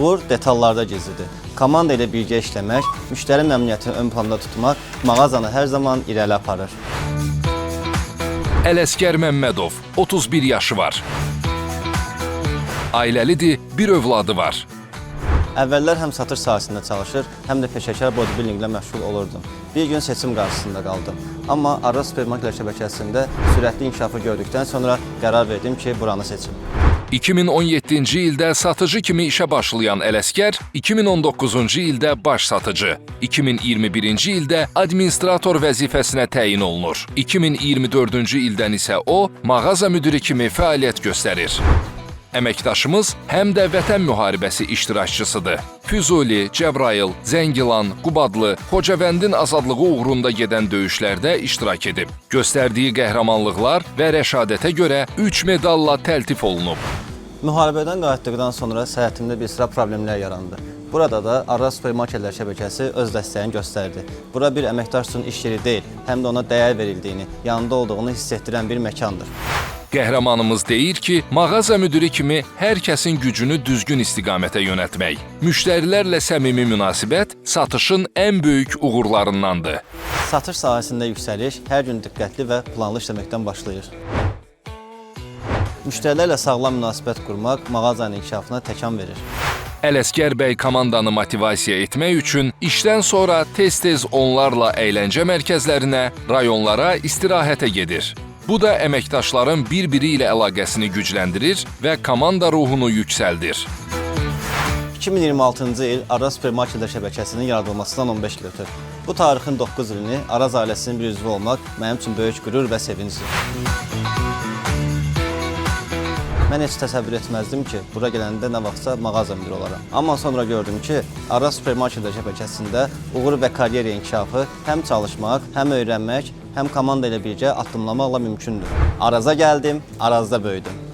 Uğur detallarda gizlidir. Komanda ilə birgə işləmək, müştəri məmnuniyyətini ön planda tutmaq mağazanı hər zaman irəli aparır. Ələsgər Məmmədov, 31 yaşı var. Ailəlidir, bir övladı var. Əvvəllər həm satış sahəsində çalışır, həm də peşəkar bodybuildinglə məşğul olurdum. Bir gün seçim qarşısında qaldım. Amma Araz supermarketlər şəbəkəsində sürətli inkişafı gördükdən sonra qərar verdim ki, buranı seçim. 2017-ci ildə satıcı kimi işə başlayan Ələsgər, 2019-cu ildə baş satıcı, 2021-ci ildə administrator vəzifəsinə təyin olunur. 2024-cü ildən isə o, mağaza müdiri kimi fəaliyyət göstərir. Əməkdaşımız həm də Vətən müharibəsi iştirakçısıdır. Füzuli, Cəbrayıl, Zəngilan, Qubadlı, Xocavəndin azadlığı uğrunda gedən döyüşlərdə iştirak edib. Göstərdiyi qəhrəmanlıqlar və rəşadətə görə 3 medalla təltif olunub. Müharibədən qayıtdıqdan sonra səhhətimdə bir sıra problemlər yarandı. Burada da Araz supermarketlər şəbəkəsi öz dəstəyini göstərdi. Bura bir əməkdaş üçün iş yeri deyil, həm də ona dəyər verildiğini, yanında olduğunu hiss etdirən bir məkandır. Qəhrəmanımız deyir ki, mağaza müdiri kimi hər kəsin gücünü düzgün istiqamətə yönəltmək, müştərilərlə səmimi münasibət satışın ən böyük uğurlarındandır. Satış sahəsində yüksəliş hər gün diqqətli və planlı işləməkdən başlayır. Müştərilərlə sağlam münasibət qurmaq mağazanın inkişafına təkan verir. Ələsgər bəy komandanı motivasiya etmək üçün işdən sonra tez-tez onlarla əyləncə mərkəzlərinə, rayonlara istirahətə gedir. Bu da əməkdaşların bir-biri ilə əlaqəsini gücləndirir və komanda ruhunu yüksəldir. 2026-cı il Araz supermarketlər şəbəkəsinin yaradılmasından 15 il ötür. Bu tarixin 9 ilini Araz ailəsinin bir üzvü olmaq mənim üçün böyük qürur və sevincdir. Mən heç təsəvvür etməzdim ki, bura gələndə nə vaxtsa mağaza müdiri olaram. Amma sonra gördüm ki, Araz supermarketlər şəbəkəsində uğur və karyer inkişafı həm çalışmaq, həm öyrənmək, həm komanda ilə birgə addımlamaqla mümkündür. Araza gəldim, Arazda böyüdüm.